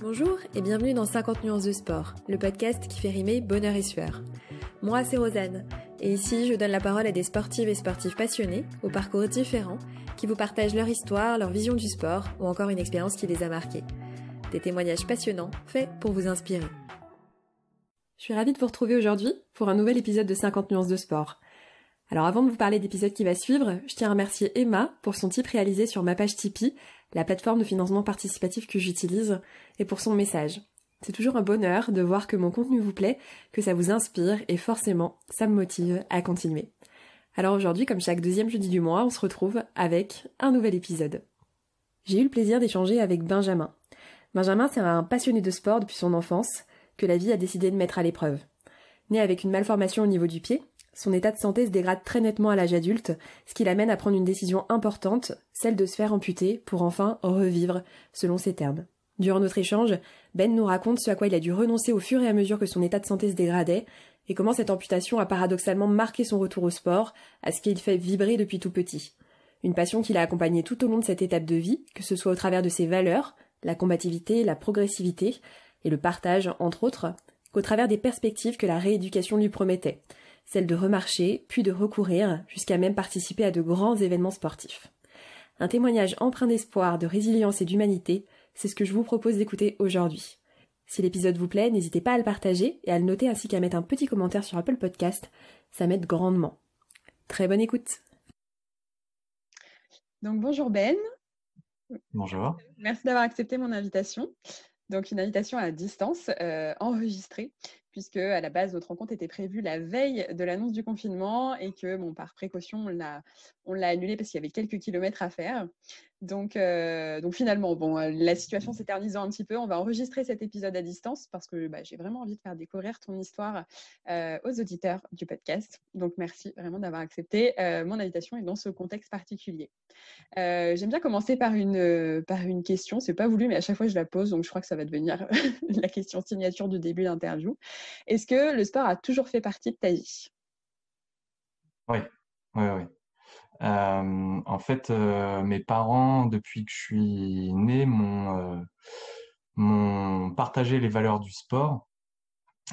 Bonjour et bienvenue dans 50 nuances de sport, le podcast qui fait rimer bonheur et sueur. Moi, c'est Rosanne, et ici, je donne la parole à des sportives et sportifs passionnés, aux parcours différents, qui vous partagent leur histoire, leur vision du sport, ou encore une expérience qui les a marqués. Des témoignages passionnants, faits pour vous inspirer. Je suis ravie de vous retrouver aujourd'hui pour un nouvel épisode de 50 nuances de sport. Alors avant de vous parler d'épisode qui va suivre, je tiens à remercier Emma pour son tip réalisé sur ma page Tipeee, la plateforme de financement participatif que j'utilise, et pour son message. C'est toujours un bonheur de voir que mon contenu vous plaît, que ça vous inspire, et forcément, ça me motive à continuer. Alors aujourd'hui, comme chaque deuxième jeudi du mois, on se retrouve avec un nouvel épisode. J'ai eu le plaisir d'échanger avec Benjamin. Benjamin, c'est un passionné de sport depuis son enfance, que la vie a décidé de mettre à l'épreuve. Né avec une malformation au niveau du pied, son état de santé se dégrade très nettement à l'âge adulte, ce qui l'amène à prendre une décision importante, celle de se faire amputer pour enfin revivre, selon ses termes. Durant notre échange, Ben nous raconte ce à quoi il a dû renoncer au fur et à mesure que son état de santé se dégradait, et comment cette amputation a paradoxalement marqué son retour au sport, à ce qu'il fait vibrer depuis tout petit. Une passion qui l'a accompagné tout au long de cette étape de vie, que ce soit au travers de ses valeurs, la combativité, la progressivité, et le partage, entre autres, qu'au travers des perspectives que la rééducation lui promettait, celle de remarcher, puis de recourir, jusqu'à même participer à de grands événements sportifs. Un témoignage empreint d'espoir, de résilience et d'humanité, c'est ce que je vous propose d'écouter aujourd'hui. Si l'épisode vous plaît, n'hésitez pas à le partager et à le noter ainsi qu'à mettre un petit commentaire sur Apple Podcast, ça m'aide grandement. Très bonne écoute. Donc bonjour Ben. Bonjour. Merci d'avoir accepté mon invitation. Donc une invitation à distance, enregistrée, puisque à la base notre rencontre était prévue la veille de l'annonce du confinement et que par précaution on l'a annulée parce qu'il y avait quelques kilomètres à faire. Donc finalement la situation s'éternisant un petit peu, on va enregistrer cet épisode à distance parce que j'ai vraiment envie de faire découvrir ton histoire aux auditeurs du podcast. Donc merci vraiment d'avoir accepté mon invitation et dans ce contexte particulier. J'aime bien commencer par une question. C'est pas voulu, mais à chaque fois je la pose, donc je crois que ça va devenir la question signature du début d'interview. Est-ce que le sport a toujours fait partie de ta vie? Oui. En fait, mes parents, depuis que je suis né, m'ont partagé les valeurs du sport.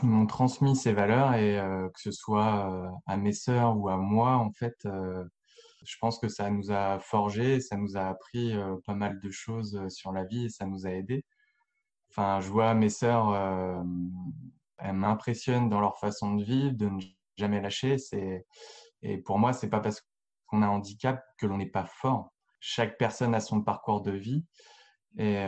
Ils m'ont transmis ces valeurs et que ce soit à mes sœurs ou à moi, en fait, je pense que ça nous a forgé, ça nous a appris pas mal de choses sur la vie et ça nous a aidés. Enfin, je vois mes sœurs, elles m'impressionnent dans leur façon de vivre, de ne jamais lâcher. Et pour moi, c'est pas parce qu'on a un handicap que l'on n'est pas fort. Chaque personne a son parcours de vie. Et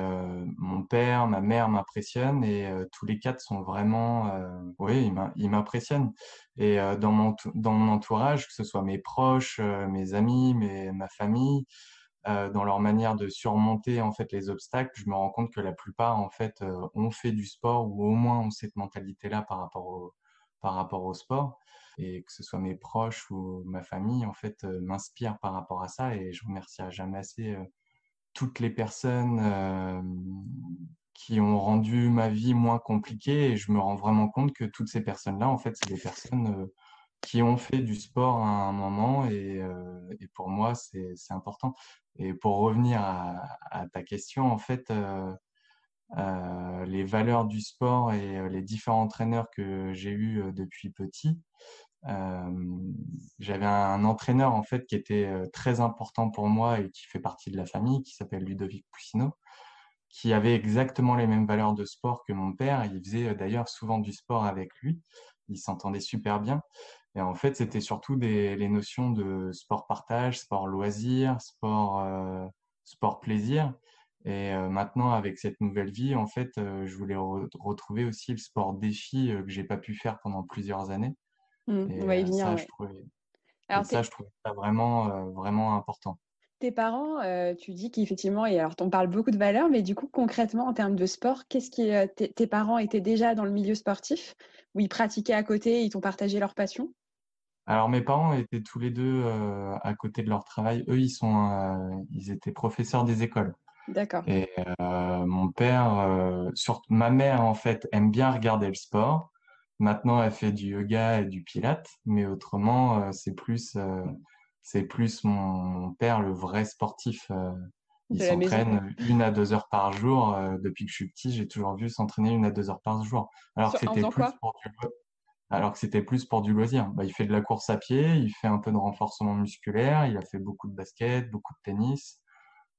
mon père, ma mère m'impressionnent et tous les quatre sont vraiment, oui, ils m'impressionnent. Et dans mon entourage, que ce soit mes proches, mes amis, ma famille, dans leur manière de surmonter en fait les obstacles, je me rends compte que la plupart en fait ont fait du sport ou au moins ont cette mentalité-là par rapport au sport. Et que ce soit mes proches ou ma famille en fait m'inspirent par rapport à ça et je remercierai jamais assez toutes les personnes qui ont rendu ma vie moins compliquée et je me rends vraiment compte que toutes ces personnes-là en fait c'est des personnes qui ont fait du sport à un moment et pour moi c'est important. Et pour revenir à ta question, en fait, les valeurs du sport et les différents entraîneurs que j'ai eus depuis petit, j'avais un entraîneur en fait qui était très important pour moi et qui fait partie de la famille, qui s'appelle Ludovic Poussineau, qui avait exactement les mêmes valeurs de sport que mon père. Il faisait d'ailleurs souvent du sport avec lui. Ils s'entendaient super bien. Et en fait, c'était surtout les notions de sport partage, sport loisir, sport plaisir. Et maintenant, avec cette nouvelle vie, en fait, je voulais retrouver aussi le sport défi que j'ai pas pu faire pendant plusieurs années. On Et va y venir, ça, ouais. je trouvais ça vraiment, vraiment important. Tes parents, tu dis qu'effectivement, et alors t'en parles beaucoup de valeurs, mais du coup, concrètement, en termes de sport, qu'est-ce qui, tes parents étaient déjà dans le milieu sportif, ou ils pratiquaient à côté, ils t'ont partagé leur passion? Alors, mes parents étaient tous les deux à côté de leur travail. Eux, ils étaient professeurs des écoles. D'accord. Et mon père, surtout ma mère, en fait, aime bien regarder le sport. Maintenant, elle fait du yoga et du pilates, mais autrement, c'est plus mon père, le vrai sportif. Il De la maison. s'entraîne 1 à 2 heures par jour. Depuis que je suis petit, j'ai toujours vu s'entraîner 1 à 2 heures par jour. Alors que En c'était faisant plus quoi? pour du loisir. Bah, il fait de la course à pied, il fait un peu de renforcement musculaire, il a fait beaucoup de basket, beaucoup de tennis.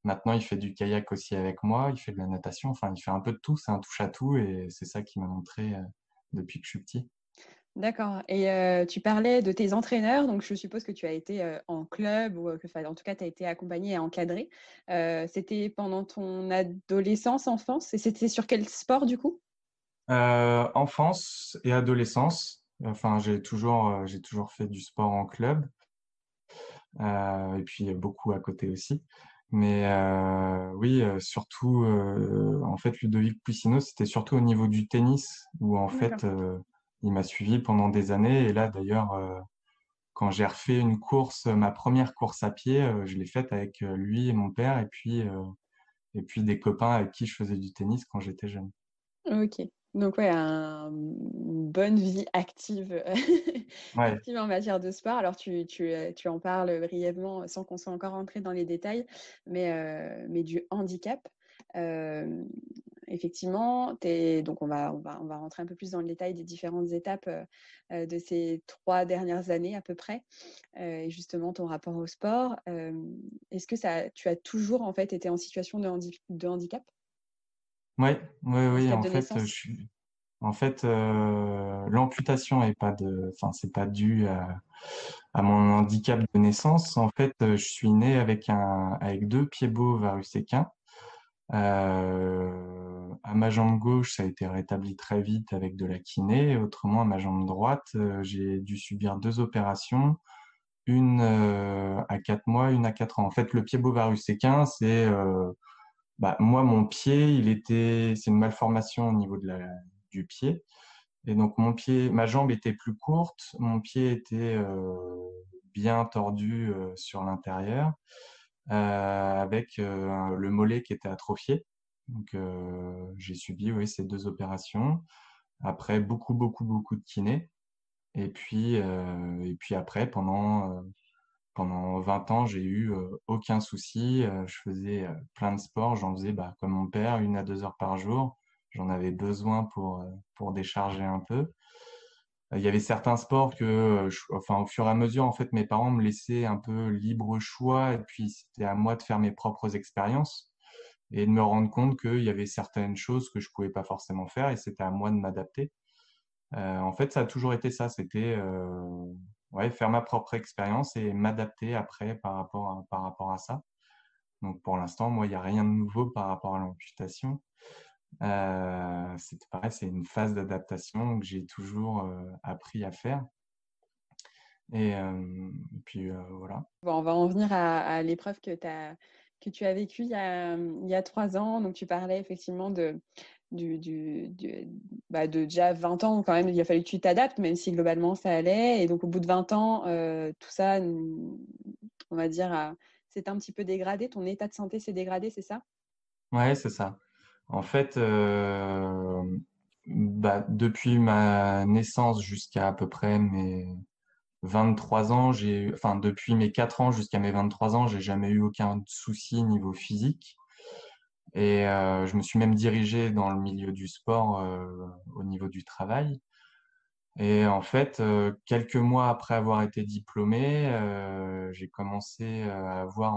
Maintenant, il fait du kayak aussi avec moi, il fait de la natation. Enfin, il fait un peu de tout. C'est un touche-à-tout et c'est ça qui m'a montré depuis que je suis petit. D'accord. Et tu parlais de tes entraîneurs, donc je suppose que tu as été en club ou enfin, en tout cas, tu as été accompagné et encadré. C'était pendant ton adolescence, enfance, et c'était sur quel sport du coup? Enfance et adolescence. Enfin, j'ai toujours fait du sport en club. Et puis beaucoup à côté aussi. Mais oui, surtout, en fait, Ludovic Puissino, c'était surtout au niveau du tennis, où en D'accord. fait, il m'a suivi pendant des années. Et là, d'ailleurs, quand j'ai refait une course, ma première course à pied, je l'ai faite avec lui et mon père, et puis des copains avec qui je faisais du tennis quand j'étais jeune. Ok. Donc ouais, une bonne vie active, Ouais. active en matière de sport. Alors tu en parles brièvement sans qu'on soit encore entré dans les détails, mais du handicap. Euh, Effectivement, donc on va rentrer un peu plus dans le détail des différentes étapes de ces 3 dernières années à peu près, et justement ton rapport au sport. Est-ce que tu as toujours en fait été en situation de handicap, Ouais, ouais, oui, handicap en de fait, naissance? l'amputation est pas enfin, c'est pas dû à mon handicap de naissance. En fait, je suis né avec 2 pieds-beaux varus-séquins. À ma jambe gauche, ça a été rétabli très vite avec de la kiné. Autrement, à ma jambe droite, j'ai dû subir 2 opérations, une à 4 mois, une à 4 ans. En fait, le pied-beau varus-séquin, moi, mon pied, c'est une malformation au niveau du pied. Et donc, ma jambe était plus courte, mon pied était bien tordu sur l'intérieur, avec le mollet qui était atrophié. Donc, j'ai subi, oui, ces 2 opérations. Après, beaucoup, beaucoup, beaucoup de kiné. Et puis après, pendant 20 ans, j'ai eu aucun souci. Je faisais plein de sports. J'en faisais comme mon père, 1 à 2 heures par jour. J'en avais besoin pour décharger un peu. Il y avait certains sports que, enfin, au fur et à mesure, en fait, mes parents me laissaient un peu libre choix. Et puis, c'était à moi de faire mes propres expériences et de me rendre compte qu'il y avait certaines choses que je pouvais pas forcément faire et c'était à moi de m'adapter. En fait, ça a toujours été ça. C'était ouais, faire ma propre expérience et m'adapter après par rapport à ça. Donc pour l'instant, moi, il n'y a rien de nouveau par rapport à l'amputation. C'est pareil, c'est une phase d'adaptation que j'ai toujours appris à faire. Et puis voilà. Bon, on va en venir à l'épreuve que tu as vécue il y a 3 ans. Donc, tu parlais effectivement de déjà 20 ans où quand même il a fallu que tu t'adaptes, même si globalement ça allait. Et donc, au bout de 20 ans, tout ça, on va dire, s'est un petit peu dégradé. Ton état de santé s'est dégradé, c'est ça? Ouais, c'est ça. En fait, depuis ma naissance jusqu'à à peu près mes 23 ans, enfin, depuis mes 4 ans jusqu'à mes 23 ans, j'ai jamais eu aucun souci niveau physique. Et je me suis même dirigé dans le milieu du sport au niveau du travail. Et en fait, quelques mois après avoir été diplômé, j'ai commencé à avoir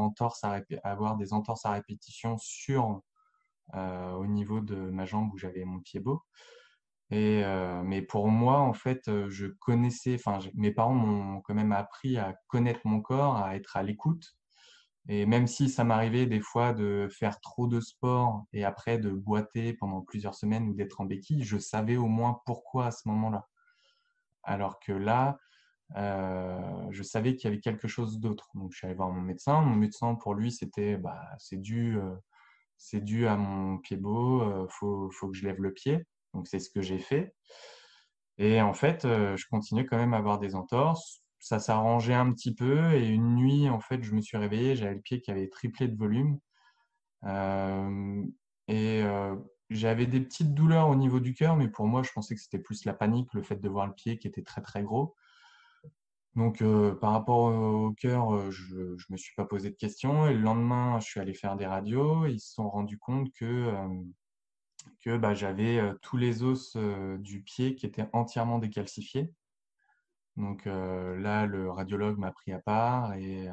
des entorses à répétition au niveau de ma jambe où j'avais mon pied-beau. Mais pour moi, en fait, je connaissais, enfin, mes parents m'ont quand même appris à connaître mon corps, à être à l'écoute. Et même si ça m'arrivait des fois de faire trop de sport et après de boiter pendant plusieurs semaines ou d'être en béquille, je savais au moins pourquoi à ce moment-là. Alors que là, je savais qu'il y avait quelque chose d'autre. Donc, je suis allé voir mon médecin. Mon médecin, pour lui, c'était, c'est dû à mon pied-beau, faut que je lève le pied. Donc, c'est ce que j'ai fait. Et en fait, je continuais quand même à avoir des entorses. Ça s'arrangeait un petit peu et une nuit, en fait, je me suis réveillé, j'avais le pied qui avait triplé de volume. Euh, et j'avais des petites douleurs au niveau du cœur, mais pour moi, je pensais que c'était plus la panique, le fait de voir le pied qui était très très gros. Donc, par rapport au cœur, je ne me suis pas posé de questions. Et le lendemain, je suis allé faire des radios. Et ils se sont rendus compte que bah, j'avais tous les os du pied qui étaient entièrement décalcifiés. Donc là, le radiologue m'a pris à part et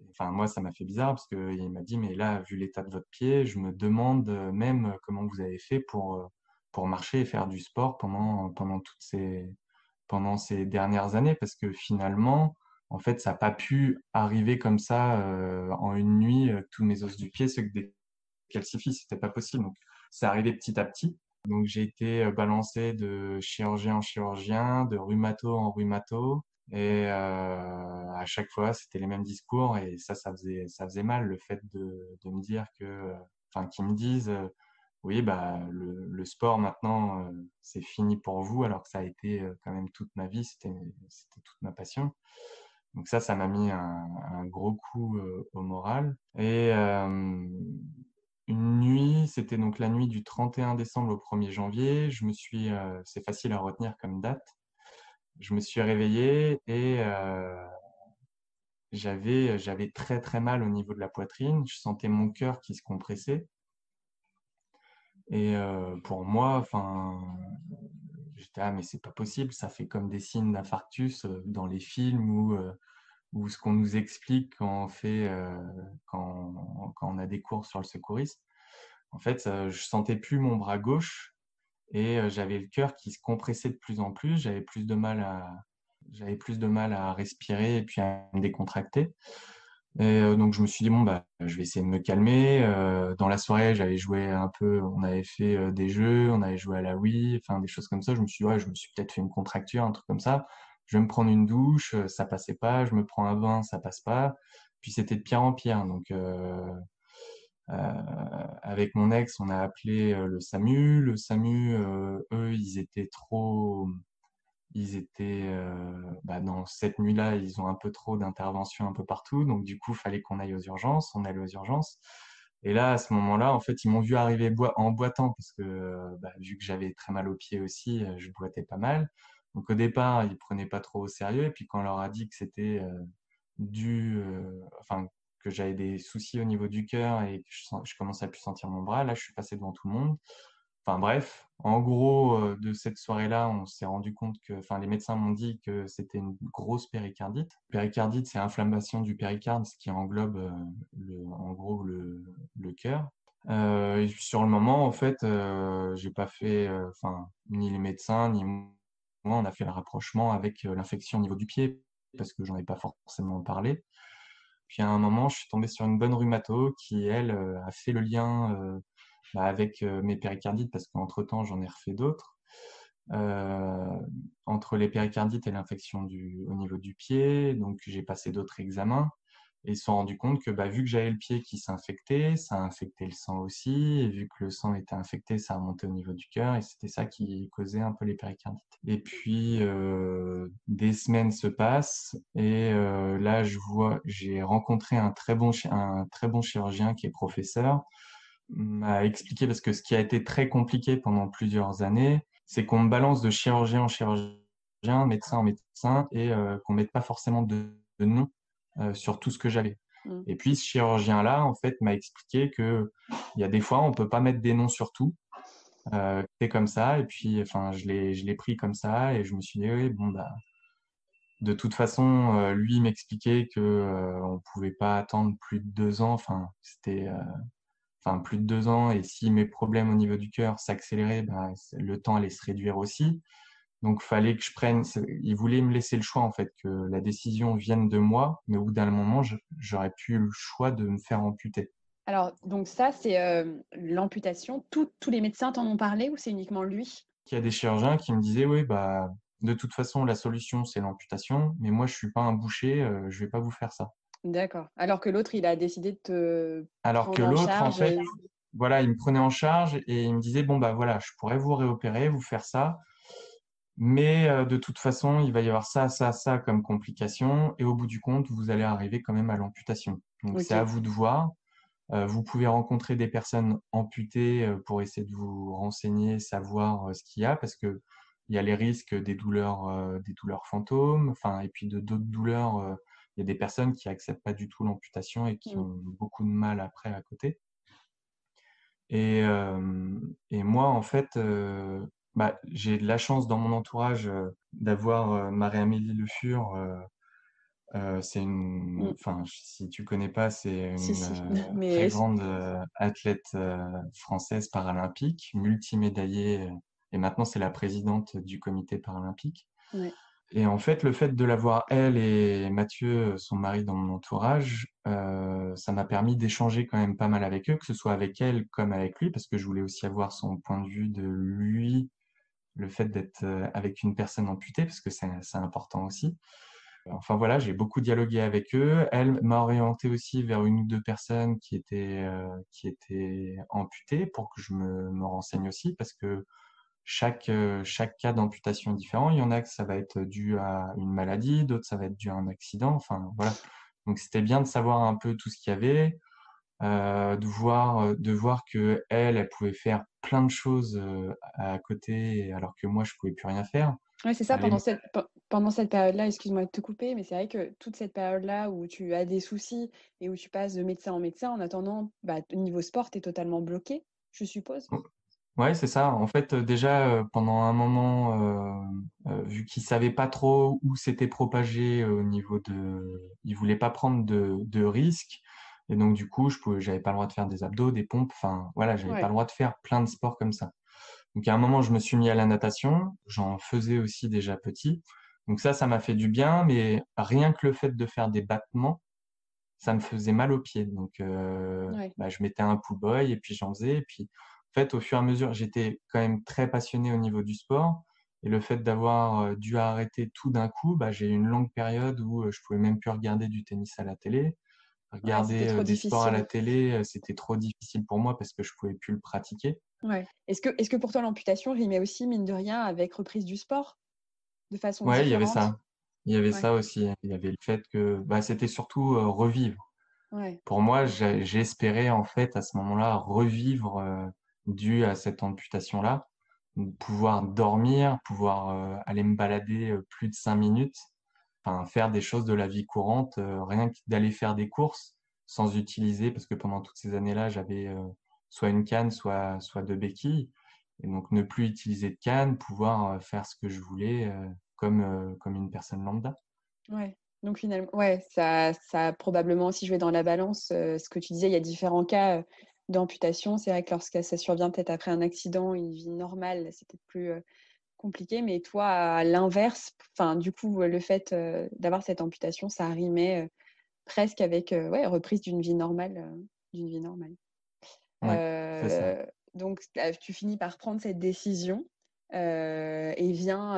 enfin moi, ça m'a fait bizarre parce qu'il m'a dit, mais là, vu l'état de votre pied, je me demande même comment vous avez fait pour marcher et faire du sport pendant ces dernières années parce que finalement, en fait, ça n'a pas pu arriver comme ça en une nuit, tous mes os du pied se décalcifient, c'était pas possible. Donc, c'est arrivé petit à petit. Donc, j'ai été balancé de chirurgien en chirurgien, de rhumato en rhumato. Et à chaque fois, c'était les mêmes discours. Et ça faisait mal, le fait de me dire enfin, qu'ils me disent, oui, bah, le sport maintenant, c'est fini pour vous, alors que ça a été quand même toute ma vie, c'était toute ma passion. Donc ça m'a mis un gros coup au moral. Et une nuit, c'était donc la nuit du 31 décembre au 1er janvier. C'est facile à retenir comme date. Je me suis réveillé et j'avais très très mal au niveau de la poitrine. Je sentais mon cœur qui se compressait. Et pour moi, enfin, j'étais mais c'est pas possible. Ça fait comme des signes d'infarctus dans les films ou ce qu'on nous explique quand on a des cours sur le secourisme. En fait, je sentais plus mon bras gauche et j'avais le cœur qui se compressait de plus en plus. J'avais plus de mal à respirer et puis à me décontracter. Et donc je me suis dit bon bah je vais essayer de me calmer. Dans la soirée, j'avais joué un peu, on avait fait des jeux, on avait joué à la Wii, enfin des choses comme ça. Je me suis dit ouais, je me suis peut-être fait une contracture, un truc comme ça. Je vais me prendre une douche, ça passait pas. Je me prends un bain, ça passe pas. Puis c'était de pire en pire. Donc avec mon ex, on a appelé le SAMU. Le SAMU, eux, ils étaient bah, dans cette nuit-là, ils ont un peu trop d'interventions un peu partout. Donc du coup, il fallait qu'on aille aux urgences. On allait aux urgences. Et là, à ce moment-là, en fait, ils m'ont vu arriver en boitant parce que bah, vu que j'avais très mal aux pieds aussi, je boitais pas mal. Donc au départ, ils prenaient pas trop au sérieux. Et puis quand on leur a dit que c'était enfin que j'avais des soucis au niveau du cœur et que je commençais à plus sentir mon bras, là, je suis passé devant tout le monde. Enfin bref, en gros, de cette soirée-là, on s'est rendu compte enfin les médecins m'ont dit que c'était une grosse péricardite. Péricardite, c'est inflammation du péricarde, ce qui englobe en gros le cœur. Et sur le moment, en fait, j'ai pas fait, enfin ni les médecins ni moi, on a fait le rapprochement avec l'infection au niveau du pied parce que j'en ai pas forcément parlé. Puis à un moment, je suis tombé sur une bonne rhumato qui, elle, a fait le lien bah, avec mes péricardites parce qu'entre-temps, j'en ai refait d'autres. Euh, Entre les péricardites et l'infection au niveau du pied, donc j'ai passé d'autres examens et ils se sont rendus compte que bah, vu que j'avais le pied qui s'infectait, ça a infecté le sang aussi, et vu que le sang était infecté, ça a remonté au niveau du cœur et c'était ça qui causait un peu les péricardites. Et puis des semaines se passent et là j'ai rencontré un très bon chirurgien qui est professeur, m'a expliqué parce que ce qui a été très compliqué pendant plusieurs années, c'est qu'on me balance de chirurgien en chirurgien, médecin en médecin et qu'on mette pas forcément de nom sur tout ce que j'avais. Et puis ce chirurgien-là, en fait, m'a expliqué que il y a des fois on peut pas mettre des noms sur tout. C'est comme ça. Et puis, enfin, je l'ai pris comme ça et je me suis dit oui, bon bah de toute façon, lui il m'expliquait que on pouvait pas attendre plus de 2 ans. Enfin, enfin plus de 2 ans. Et si mes problèmes au niveau du cœur s'accéléraient, bah, le temps allait se réduire aussi. Donc, fallait que je prenne. Il voulait me laisser le choix, en fait, que la décision vienne de moi, mais au bout d'un moment, j'aurais pu le choix de me faire amputer. Alors, donc ça, c'est l'amputation. Tous les médecins t'en ont parlé ou c'est uniquement lui? Il y a des chirurgiens qui me disaient, oui, bah, de toute façon, la solution, c'est l'amputation, mais moi, je suis pas un boucher, je vais pas vous faire ça. D'accord. Alors que l'autre, il a décidé de te Alors que prendre en l'autre, en charge. fait, voilà, il me prenait en charge et il me disait, bon, bah voilà, je pourrais vous réopérer, vous faire ça. Mais de toute façon, il va y avoir ça, ça, ça comme complication. Et au bout du compte, vous allez arriver quand même à l'amputation. Donc, c'est à Ok. vous de voir. Vous pouvez rencontrer des personnes amputées pour essayer de vous renseigner, savoir ce qu'il y a. Parce que il y a les risques des douleurs fantômes, enfin, et puis d'autres douleurs. Il y a des personnes qui acceptent pas du tout l'amputation et qui Mm. ont beaucoup de mal après à côté. Et moi, en fait, j'ai de la chance dans mon entourage d'avoir Marie-Amélie Le Fur. Mm. Enfin, si tu connais pas, c'est Si, une si. très Mais grande athlète française paralympique, multimédaillée, et maintenant c'est la présidente du comité paralympique. ouais. Et en fait, le fait de l'avoir elle et Mathieu, son mari, dans mon entourage, ça m'a permis d'échanger quand même pas mal avec eux, que ce soit avec elle comme avec lui, parce que je voulais aussi avoir son point de vue de lui, le fait d'être avec une personne amputée, parce que c'est important aussi. Enfin voilà, j'ai beaucoup dialogué avec eux. Elle m'a orienté aussi vers une ou deux personnes qui étaient amputées pour que je me renseigne aussi, parce que chaque cas d'amputation est différent. Il y en a que ça va être dû à une maladie, d'autres ça va être dû à un accident. Enfin voilà. Donc c'était bien de savoir un peu tout ce qu'il y avait, de voir que elle pouvait faire plein de choses à côté, alors que moi je pouvais plus rien faire. Ouais, c'est ça, Aller pendant cette période-là, excuse-moi de te couper, mais c'est vrai que toute cette période-là où tu as des soucis et où tu passes de médecin en médecin, en attendant, au niveau sport, tu es totalement bloqué, je suppose. Ouais, c'est ça. En fait, déjà, pendant un moment, vu qu'ils savaient pas trop où c'était propagé au niveau ils voulaient pas prendre de risques. Et donc, du coup, j'avais pas le droit de faire des abdos, des pompes. Enfin, voilà, j'avais pas Ouais, le droit de faire plein de sports comme ça. Donc, à un moment, je me suis mis à la natation. J'en faisais aussi déjà petit. Donc ça m'a fait du bien, mais rien que le fait de faire des battements, ça me faisait mal aux pieds. Donc, ouais, je mettais un pull boy et puis j'en faisais. Et puis, en fait, au fur et à mesure, j'étais quand même très passionné au niveau du sport. Et le fait d'avoir dû arrêter tout d'un coup, j'ai eu une longue période où je pouvais même plus regarder du tennis à la télé. ouais, c'était Regarder trop des sports à la difficile. télé, c'était trop difficile pour moi parce que je pouvais plus le pratiquer. Ouais. Est-ce que pour toi, l'amputation rimait aussi, mine de rien, avec reprise du sport de façon Ouais, il y avait différente? ça. Il y avait Ouais, ça aussi. Il y avait le fait que c'était surtout revivre. ouais, Pour moi, j'espérais en fait à ce moment-là revivre dû à cette amputation-là, pouvoir dormir, pouvoir aller me balader plus de 5 minutes, enfin faire des choses de la vie courante, rien que d'aller faire des courses sans utiliser, parce que pendant toutes ces années-là, j'avais soit une canne, soit deux béquilles, et donc ne plus utiliser de canne, pouvoir faire ce que je voulais comme une personne lambda. ouais. Donc finalement, ouais, ça a probablement aussi joué dans la balance. Ce que tu disais, il y a différents cas d'amputation. C'est vrai que lorsque ça survient peut-être après un accident, une vie normale, c'est peut-être plus compliqué. Mais toi, à l'inverse, enfin, du coup, le fait d'avoir cette amputation, ça rimait presque avec ouais, reprise d'une vie normale, d'une vie normale. Ouais, c'est ça. Donc, tu finis par prendre cette décision et vient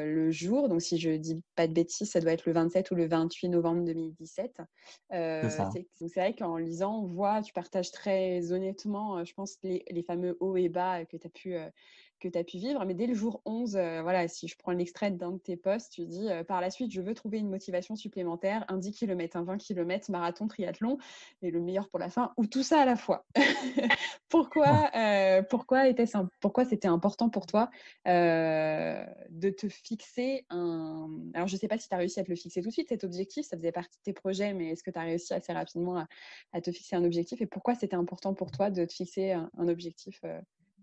le jour, donc si je dis pas de bêtises, ça doit être le 27 ou le 28 novembre 2017. C'est ça. Donc c'est vrai qu'en lisant, on voit, tu partages très honnêtement, je pense, les fameux hauts et bas que tu as pu vivre. Mais dès le jour 11, voilà, si je prends l'extrait d'un de tes posts, tu dis par la suite, je veux trouver une motivation supplémentaire, un 10 km, un 20 km, marathon, triathlon, et le meilleur pour la fin, ou tout ça à la fois. Pourquoi c'était important pour toi de te fixer un... Alors, je ne sais pas si tu as réussi à te le fixer tout de suite, cet objectif, ça faisait partie de tes projets, mais est-ce que tu as réussi assez rapidement à te fixer un objectif? Et pourquoi c'était important pour toi de te fixer un objectif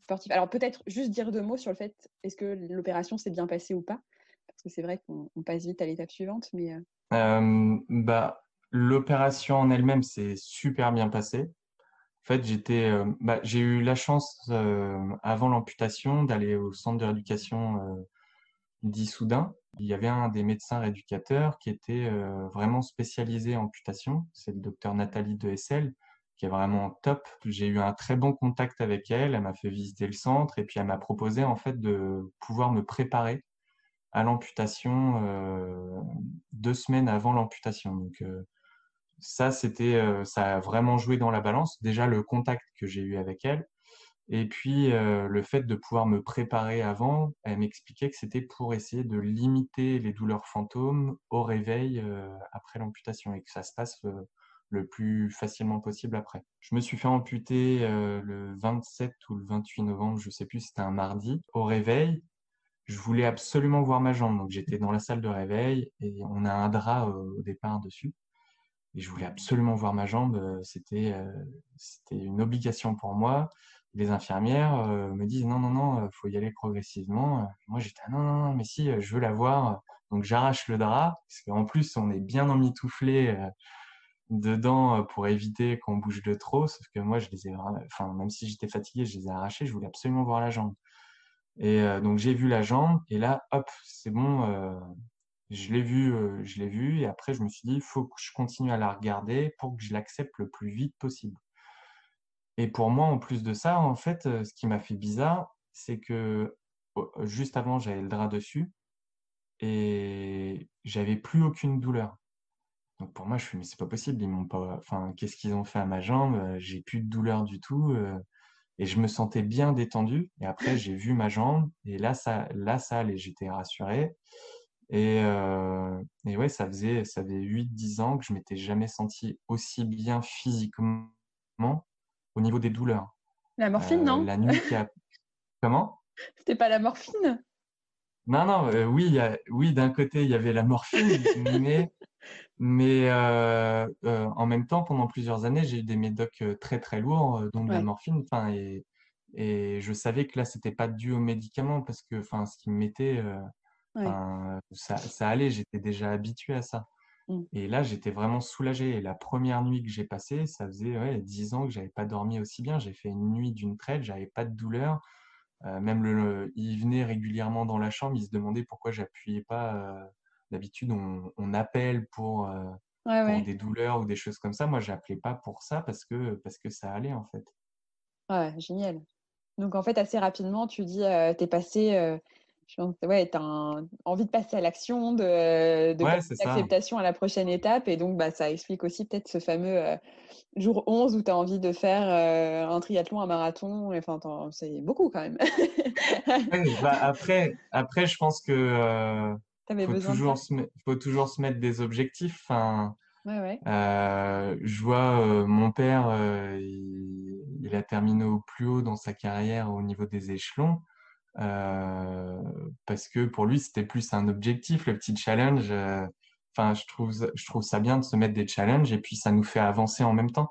sportif? Alors, peut-être juste dire deux mots sur le fait, est-ce que l'opération s'est bien passée ou pas? Parce que c'est vrai qu'on passe vite à l'étape suivante, mais... Euh, bah, L'opération en elle-même s'est super bien passée. En fait, j'ai eu la chance avant l'amputation d'aller au centre de rééducation d'Issoudun. Il y avait un des médecins rééducateurs qui était vraiment spécialisé en amputation. C'est le docteur Nathalie Dehessel, qui est vraiment top. J'ai eu un très bon contact avec elle. Elle m'a fait visiter le centre et puis elle m'a proposé en fait de pouvoir me préparer à l'amputation 2 semaines avant l'amputation. Donc ça a vraiment joué dans la balance. Déjà le contact que j'ai eu avec elle, et puis le fait de pouvoir me préparer avant. Elle m'expliquait que c'était pour essayer de limiter les douleurs fantômes au réveil après l'amputation et que ça se passe le plus facilement possible après. Je me suis fait amputer le 27 ou le 28 novembre, je sais plus, c'était un mardi, au réveil. je voulais absolument voir ma jambe. Donc, j'étais dans la salle de réveil et on a un drap au départ dessus. Et je voulais absolument voir ma jambe. C'était une obligation pour moi. Les infirmières me disent non, non, non, faut y aller progressivement. Moi, j'étais non, non, non, mais si, je veux la voir. Donc, j'arrache le drap parce qu'en plus, on est bien emmitouflé dedans pour éviter qu'on bouge de trop. Sauf que moi, enfin, même si j'étais fatigué, je les ai arrachés. Je voulais absolument voir la jambe. Et donc, j'ai vu la jambe et là, hop, c'est bon. Je l'ai vu et après je me suis dit, il faut que je continue à la regarder pour que je l'accepte le plus vite possible. Et pour moi, en plus de ça, en fait, ce qui m'a fait bizarre, c'est que juste avant, j'avais le drap dessus et j'avais plus aucune douleur. Donc pour moi, je me suis dit, mais c'est pas possible, ils m'ont pas, enfin, qu'est-ce qu'ils ont fait à ma jambe? J'ai plus de douleur du tout. Et je me sentais bien détendu. Et après, j'ai vu ma jambe et là, ça allait, j'étais rassuré. Et ouais, ça faisait 8-10 ans que je m'étais jamais senti aussi bien physiquement au niveau des douleurs. La morphine, non? La nuit qui a... Comment? C'était pas la morphine? Non, non, oui, oui, d'un côté, il y avait la morphine, mais en même temps, pendant plusieurs années, j'ai eu des médocs très, très lourds, dont de la Ouais, morphine. Enfin, et je savais que là, c'était pas dû aux médicaments parce que, enfin, ce qu'ils me mettaient, ouais. enfin, ça allait, j'étais déjà habitué à ça. Mm. Et là, j'étais vraiment soulagé. Et la première nuit que j'ai passée, ça faisait 10 ans que j'avais pas dormi aussi bien. J'ai fait une nuit d'une traite, j'avais pas de douleur. Même il venait régulièrement dans la chambre, il se demandait pourquoi j'appuyais pas. D'habitude, on appelle Ouais, pour ouais. des douleurs ou des choses comme ça. Moi, j'appelais pas pour ça parce que ça allait en fait. Ouais, génial. Donc, en fait, assez rapidement, tu dis, t'es passé, je pense, ouais, envie de passer à l'action, de Ouais, passer c'est ça. l'acceptation à la prochaine étape. Et donc, bah, ça explique aussi peut-être ce fameux jour 11 où tu as envie de faire un triathlon, un marathon. Enfin, c'est beaucoup quand même. Ouais, bah après, je pense que Tu avais besoin de ça? faut toujours se mettre des objectifs. Enfin, Ouais, ouais. je vois mon père, il a terminé au plus haut dans sa carrière au niveau des échelons, parce que pour lui, c'était plus un objectif, le petit challenge. Enfin, je trouve ça bien de se mettre des challenges et puis ça nous fait avancer en même temps.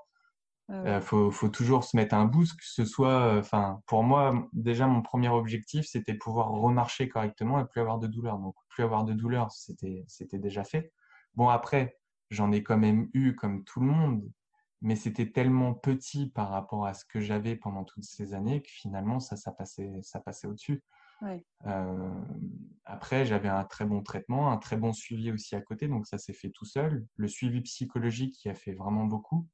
Ouais, ouais. Faut toujours se mettre un boost, que ce soit, enfin, pour moi, déjà, mon premier objectif, c'était pouvoir remarcher correctement et plus avoir de douleur. Donc, plus avoir de douleur, c'était déjà fait. Bon, après, j'en ai quand même eu comme tout le monde, mais c'était tellement petit par rapport à ce que j'avais pendant toutes ces années que finalement, ça passait au-dessus. Ouais. Euh, Après, j'avais un très bon traitement, un très bon suivi aussi à côté, donc ça s'est fait tout seul. Le suivi psychologique qui a fait vraiment beaucoup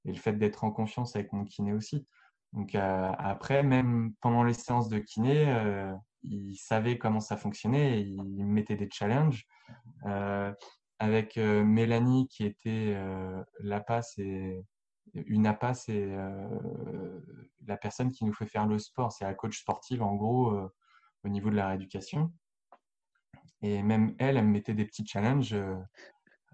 et le fait d'être en confiance avec mon kiné aussi. Donc après, même pendant les séances de kiné, il savait comment ça fonctionnait et il me mettait des challenges. Avec Mélanie qui était l'APA, une APA, c'est la personne qui nous fait faire le sport, c'est la coach sportive en gros au niveau de la rééducation. Et même elle me mettait des petits challenges.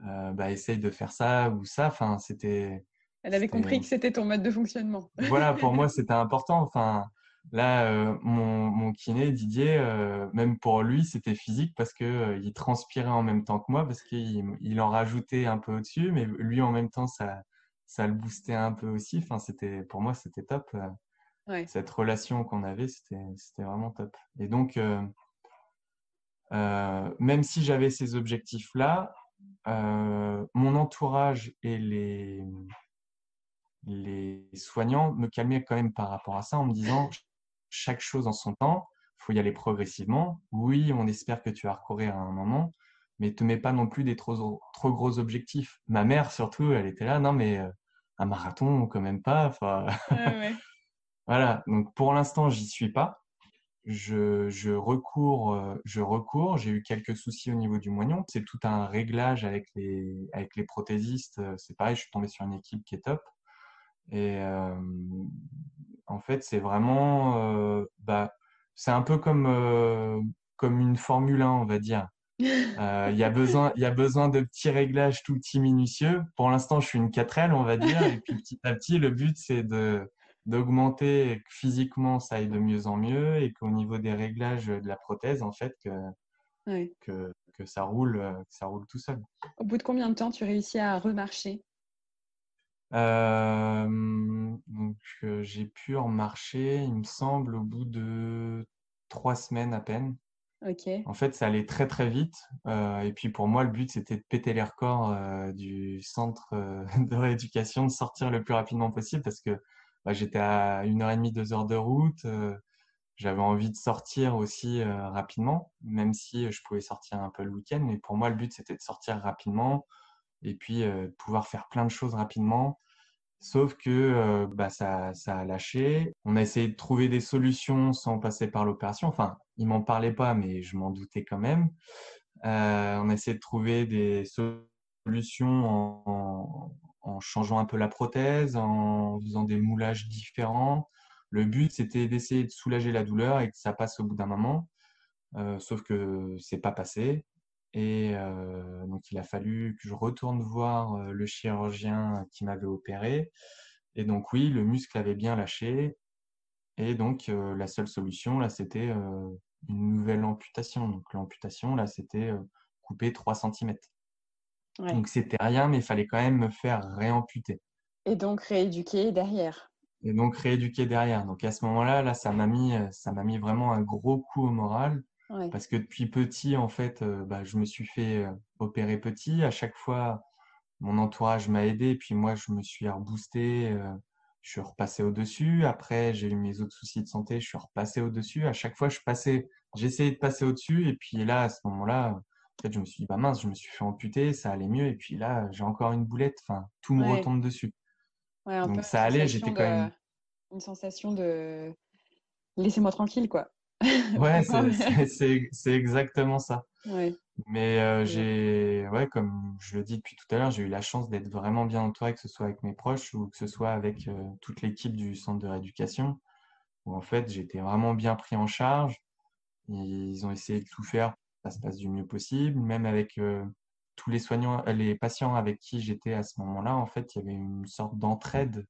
Bah, essaye de faire ça ou ça. Enfin, Elle avait compris c'était, que c'était ton mode de fonctionnement. voilà, pour moi, c'était important. Enfin, là, mon kiné, Didier, même pour lui, c'était physique parce que il transpirait en même temps que moi, parce qu'il en rajoutait un peu au-dessus, mais lui, en même temps, ça le boostait un peu aussi. Enfin, pour moi, c'était top. Ouais. Cette relation qu'on avait, c'était vraiment top. Et donc, même si j'avais ces objectifs-là, mon entourage et les soignants me calmaient quand même par rapport à ça en me disant chaque chose en son temps, il faut y aller progressivement. Oui, on espère que tu vas recourir à un moment, mais ne te mets pas non plus des trop gros objectifs. Ma mère, surtout, elle était là, non, mais un marathon, quand même pas. Enfin, Ouais, ouais. voilà. Donc, pour l'instant, j'y suis pas. Je recours. J'ai eu quelques soucis au niveau du moignon. C'est tout un réglage avec les prothésistes. C'est pareil, je suis tombé sur une équipe qui est top. Et en fait, c'est vraiment, bah, c'est un peu comme une Formule 1, on va dire. Il y a besoin de petits réglages tout petits minutieux. Pour l'instant, je suis une 4L, on va dire. Et puis petit à petit, le but, c'est d'augmenter et que physiquement ça aille de mieux en mieux et qu'au niveau des réglages de la prothèse, en fait, Ouais. que ça roule tout seul. Au bout de combien de temps tu réussis à remarcher? J'ai pu en marcher, il me semble, au bout de 3 semaines à peine. Ok. En fait, ça allait très très vite. Et puis pour moi, le but, c'était de péter les records du centre de rééducation, de sortir le plus rapidement possible parce que j'étais à 1h30, 2 heures de route. J'avais envie de sortir aussi rapidement, même si je pouvais sortir un peu le week-end. Mais pour moi, le but, c'était de sortir rapidement et puis de pouvoir faire plein de choses rapidement. Sauf que ça a lâché. On a essayé de trouver des solutions sans passer par l'opération. Enfin, ils m'en parlaient pas, mais je m'en doutais quand même. On a essayé de trouver des solutions en changeant un peu la prothèse, en faisant des moulages différents. Le but, c'était d'essayer de soulager la douleur et que ça passe au bout d'un moment. Sauf que c'est pas passé. Et donc, il a fallu que je retourne voir le chirurgien qui m'avait opéré. Et donc, oui, le muscle avait bien lâché. Et donc, la seule solution, là, c'était une nouvelle amputation. Donc, l'amputation, là, c'était couper 3 centimètres. Ouais. Donc, c'était rien, mais il fallait quand même me faire réamputer. Et donc rééduquer derrière. Et donc, rééduquer derrière. Donc, à ce moment-là, là, ça m'a mis vraiment un gros coup au moral. Ouais. Parce que depuis petit, en fait, je me suis fait opérer petit. À chaque fois, mon entourage m'a aidé. Et puis moi, je me suis reboosté. Je suis repassé au-dessus. Après, j'ai eu mes autres soucis de santé. Je suis repassé au-dessus. À chaque fois, j'essayais de passer au-dessus. Et puis là, à ce moment-là, en fait, je me suis dit, bah mince, je me suis fait amputer. Ça allait mieux. Et puis là, j'ai encore une boulette. Enfin, tout me Ouais. retombe dessus. Ouais, un peu Donc ça allait. J'étais quand même. une sensation de laissez-moi tranquille, quoi. Ouais, Vraiment. c'est exactement ça. Ouais. Mais Et- ouais, comme je le dis depuis tout à l'heure, j'ai eu la chance d'être vraiment bien entouré, que ce soit avec mes proches ou que ce soit avec toute l'équipe du centre de rééducation, où en fait j'étais vraiment bien pris en charge. Ils ont essayé de tout faire pour que ça se passe du mieux possible, même avec tous les soignants, les patients avec qui j'étais à ce moment-là, en fait, il y avait une sorte d'entraide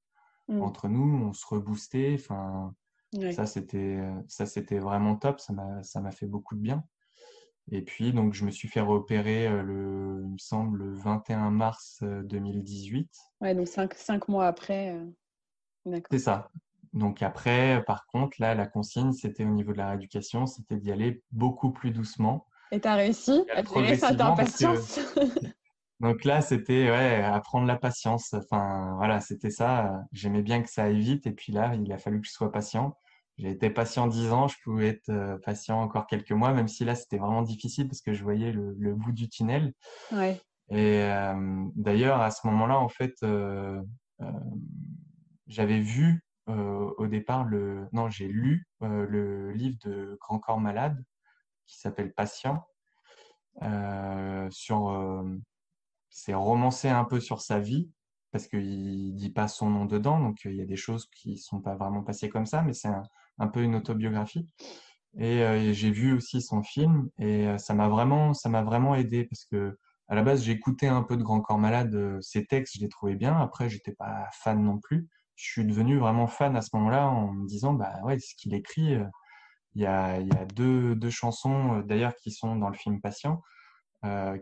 Mm. entre nous, on se reboostait. Enfin, Ouais. ça c'était vraiment top, ça m'a fait beaucoup de bien. Et puis, donc, je me suis fait repérer il me semble, le 21 mars 2018. Ouais, donc cinq mois après. C'est D'accord. ça. Donc après, par contre, là, la consigne, c'était au niveau de la rééducation, c'était d'y aller beaucoup plus doucement, Et t'as réussi d'y aller à gérer cette progressivement, parce que impatience? donc là, c'était ouais, apprendre la patience. Enfin, voilà, c'était ça. J'aimais bien que ça aille vite, et puis là, il a fallu que je sois patient. J'ai été patient 10 ans, je pouvais être patient encore quelques mois, même si là, c'était vraiment difficile parce que je voyais le bout du tunnel. Ouais. Et d'ailleurs, à ce moment-là, en fait, euh, j'avais vu au départ non, j'ai lu le livre de Grand Corps Malade qui s'appelle Patient. Sur, c'est romancé un peu sur sa vie parce qu'il dit pas son nom dedans, donc il y a des choses qui sont pas vraiment passées comme ça, mais c'est un peu une autobiographie. Et j'ai vu aussi son film et ça m'a vraiment aidé parce que à la base j'écoutais un peu de Grand Corps Malade, ses textes je les trouvais bien. Après j'étais pas fan non plus. Je suis devenu vraiment fan à ce moment-là en me disant bah ouais ce qu'il écrit. Il y a deux chansons d'ailleurs qui sont dans le film Patient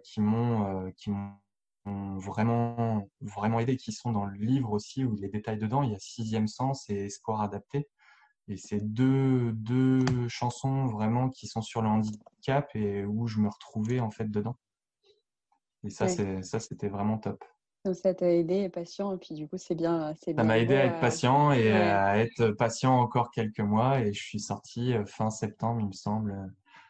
qui m'ont vraiment vraiment aidé, qui sont dans le livre aussi où il y a des détails dedans. Il y a Sixième Sens et Espoir adapté. Et c'est deux chansons vraiment qui sont sur le handicap et où je me retrouvais en fait dedans. Et Ouais. c'était vraiment top. Donc ça t'a aidé, patient, et puis du coup, c'est Ça bien m'a aidé beau. à être patient et Ouais. à être patient encore quelques mois. Et je suis sorti fin septembre, il me semble,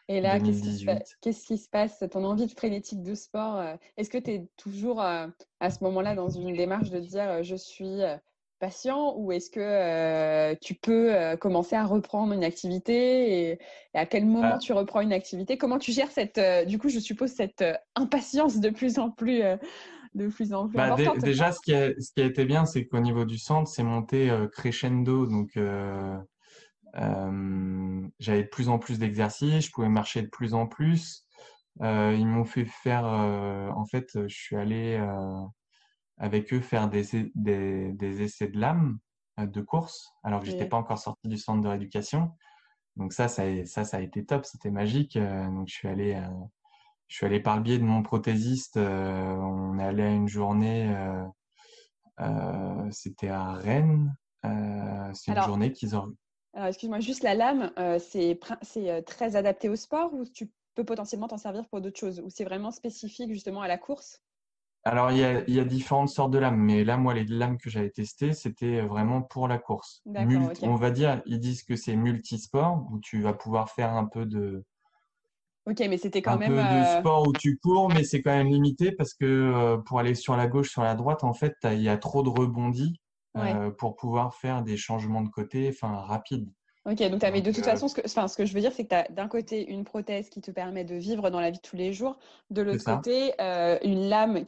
Et là, 2018. qu'est-ce qui se passe? Ton envie de frénétique de sport, est-ce que tu es toujours à ce moment-là dans une démarche de dire je suis patient, ou est-ce que tu peux commencer à reprendre une activité, et à quel moment Bah, tu reprends une activité? Comment tu gères du coup, je suppose, cette impatience de plus en plus importante? déjà, ce qui a été bien, c'est qu'au niveau du centre, c'est monté crescendo. Donc, j'avais de plus en plus d'exercices, je pouvais marcher de plus en plus. Ils m'ont fait faire, en fait, je suis allé avec eux faire des essais de lames. de course, alors que j'étais Et- pas encore sorti du centre de rééducation. Donc ça a été top, c'était magique. Donc je suis allé par le biais de mon prothésiste. On est allé à une journée, c'était à Rennes. C'est une Alors, journée qu'ils ont. excuse-moi, juste la lame, c'est très adapté au sport ou tu peux potentiellement t'en servir pour d'autres choses? Ou c'est vraiment spécifique justement à la course? Alors il y a différentes sortes de lames, mais là moi les lames que j'avais testées, c'était vraiment pour la course. D'accord, ok. On va dire, ils disent que c'est multisport où tu vas pouvoir faire Ok, mais c'était quand un même. peu de sport où tu cours, mais c'est quand même limité parce que pour aller sur la gauche, sur la droite, en fait, il y a trop de rebondis Ouais. pour pouvoir faire des changements de côté, enfin, rapides. Ok, donc mais Donc, de toute façon, ce que je veux dire, c'est que tu as d'un côté une prothèse qui te permet de vivre dans la vie de tous les jours, de c'est l'autre ça. côté, une lame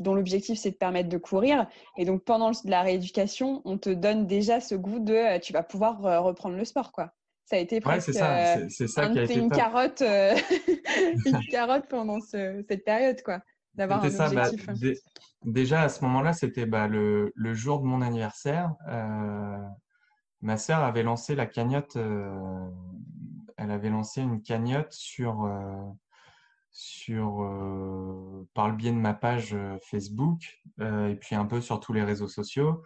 dont l'objectif c'est de permettre de courir. Et donc pendant la rééducation, on te donne déjà ce goût de tu vas pouvoir reprendre le sport, quoi. Ça a été Ouais, c'est presque ça. C'est ça qui a été une top. carotte, une carotte pendant cette période, quoi, d'avoir C'était un ça. Bah, objectif. déjà, à ce moment-là, c'était bah, le jour de mon anniversaire. Ma sœur avait lancé la cagnotte. Elle avait lancé une cagnotte par le biais de ma page Facebook et puis un peu sur tous les réseaux sociaux.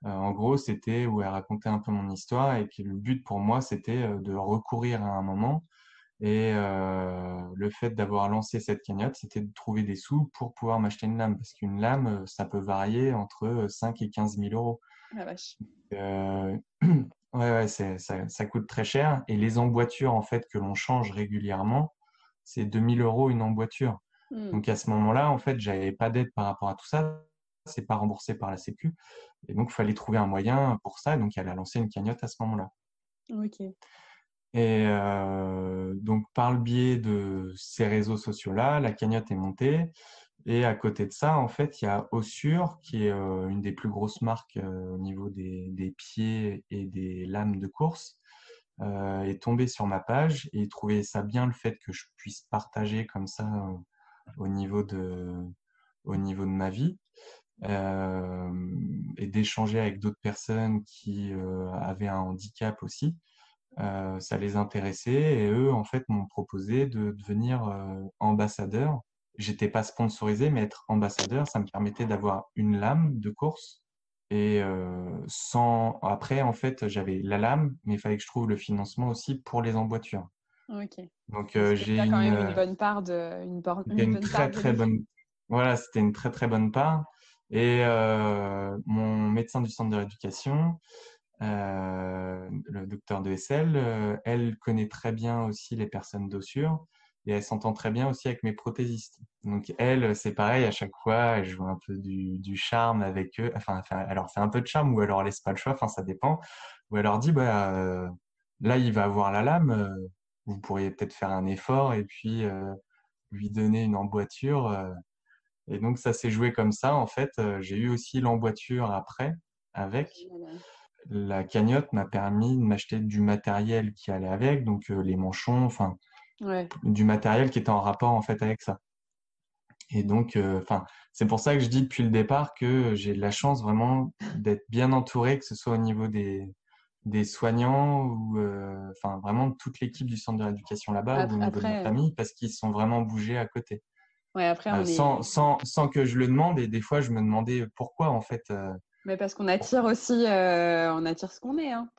En gros, c'était où elle racontait un peu mon histoire et que le but pour moi, c'était de recourir à un moment. Et le fait d'avoir lancé cette cagnotte, c'était de trouver des sous pour pouvoir m'acheter une lame. Parce qu'une lame, ça peut varier entre 5 et 15 000 euros. La vache. Euh, ouais, ça coûte très cher. Et les emboîtures, en fait, que l'on change régulièrement, c'est 2000 euros une emboîture. Hmm. Donc à ce moment-là, en fait, j'avais pas d'aide par rapport à tout ça. C'est pas remboursé par la Sécu. Et donc, il fallait trouver un moyen pour ça. Donc, elle a lancé une cagnotte à ce moment-là. Ok. Et donc, par le biais de ces réseaux sociaux-là, la cagnotte est montée. Et à côté de ça, en fait, il y a Ossure, qui est une des plus grosses marques au niveau des pieds et des lames de course, est tombé sur ma page et il trouvait ça bien le fait que je puisse partager comme ça au niveau au niveau de ma vie et d'échanger avec d'autres personnes qui avaient un handicap aussi. Ça les intéressait et eux, en fait, m'ont proposé de devenir ambassadeur. J'étais pas sponsorisé, mais être ambassadeur, ça me permettait d'avoir une lame de course et sans. Après, en fait, j'avais la lame, mais il fallait que je trouve le financement aussi pour les emboîtures. Ok. Donc, Donc, c'était j'ai déjà quand même une une. bonne part C'était une une bonne part très de très nous. bonne. Voilà, c'était une très très bonne part. Et mon médecin du centre de rééducation, le docteur de SL, elle connaît très bien aussi les personnes d'Ossure et elle s'entend très bien aussi avec mes prothésistes. Donc elle, c'est pareil, à chaque fois, elle joue un peu du charme avec eux. Enfin, elle leur fait un peu de charme ou elle leur laisse pas le choix, enfin ça dépend. Ou elle leur dit, bah, là il va avoir la lame, vous pourriez peut-être faire un effort et puis lui donner une emboîture. Et donc ça s'est joué comme ça. En fait, j'ai eu aussi l'emboîture après avec. Génial. La cagnotte m'a permis de m'acheter du matériel qui allait avec, donc les manchons, enfin Ouais. du matériel qui était en rapport en fait avec ça. Et donc, enfin, c'est pour ça que je dis depuis le départ que j'ai de la chance vraiment d'être bien entouré, que ce soit au niveau des soignants ou enfin vraiment toute l'équipe du centre de rééducation là-bas ou au niveau de ma Après, famille parce qu'ils sont vraiment bougés à côté. ouais, après, on est. Sans que je le demande et des fois je me demandais pourquoi en fait. Mais parce qu'on attire aussi, on attire ce qu'on est. Hein.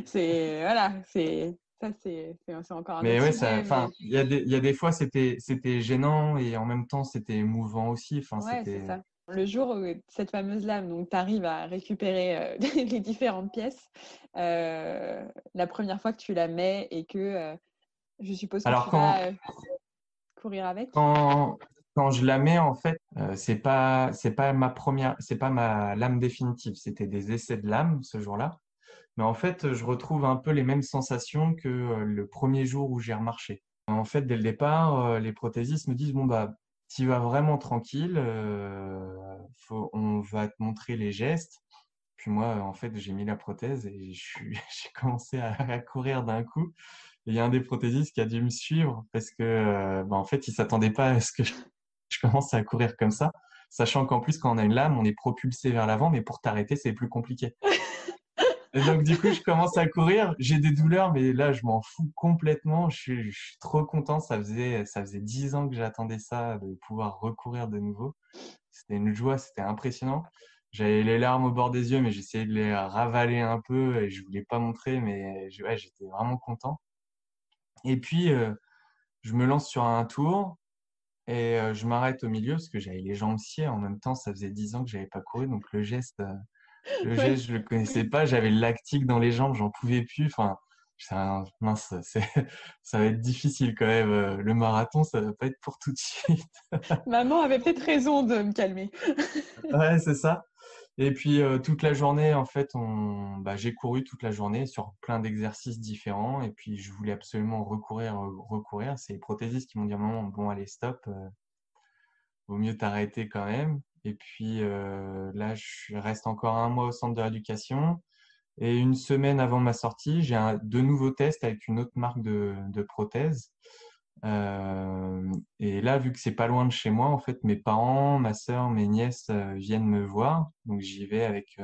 C'est voilà, c'est encore un autre Mais ouais, ça, sujet. enfin, Mais il y a des fois, c'était gênant et en même temps, c'était émouvant aussi. Enfin, ouais, c'est c'était, ça. Le jour où cette fameuse lame, donc tu arrives à récupérer les différentes pièces, la première fois que tu la mets et que je suppose que alors tu vas courir avec. quand je la mets, en fait, c'est pas ma première, c'est pas ma lame définitive. C'était des essais de lame ce jour-là. Mais en fait, je retrouve un peu les mêmes sensations que le premier jour où j'ai remarché. En fait, dès le départ, les prothésistes me disent, bon, bah, tu vas vraiment tranquille, on va te montrer les gestes. Puis moi, en fait, j'ai mis la prothèse et j'ai commencé à courir d'un coup. Et il y a un des prothésistes qui a dû me suivre parce que, bah, en fait, il s'attendait pas à ce que je commence à courir comme ça. Sachant qu'en plus, quand on a une lame, on est propulsé vers l'avant, mais pour t'arrêter, c'est plus compliqué. Et donc, du coup, je commence à courir. J'ai des douleurs, mais là, je m'en fous complètement. Je suis trop content. Ça faisait 10 ans que j'attendais ça, de pouvoir recourir de nouveau. C'était une joie, c'était impressionnant. J'avais les larmes au bord des yeux, mais j'essayais de les ravaler un peu et je voulais pas montrer, mais ouais, j'étais vraiment content. Et puis, je me lance sur un tour et je m'arrête au milieu parce que j'avais les jambes sciées. En même temps, ça faisait 10 ans que j'avais pas couru, donc le Ouais. geste, je le connaissais pas. J'avais le lactique dans les jambes, j'en pouvais plus. Enfin, mince, ça va être difficile quand même. Le marathon, ça va pas être pour tout de suite. Maman avait peut-être raison de me calmer. Ouais, c'est ça. Et puis toute la journée, en fait, j'ai couru toute la journée sur plein d'exercices différents. Et puis je voulais absolument recourir. C'est les prothésistes qui m'ont dit à un moment, bon, allez, stop, vaut mieux t'arrêter quand même. Et puis là, je reste encore un mois au centre de rééducation. Et une semaine avant ma sortie, j'ai de nouveaux tests avec une autre marque de prothèses. Et là, vu que c'est pas loin de chez moi, en fait, mes parents, ma sœur, mes nièces viennent me voir. Donc j'y vais avec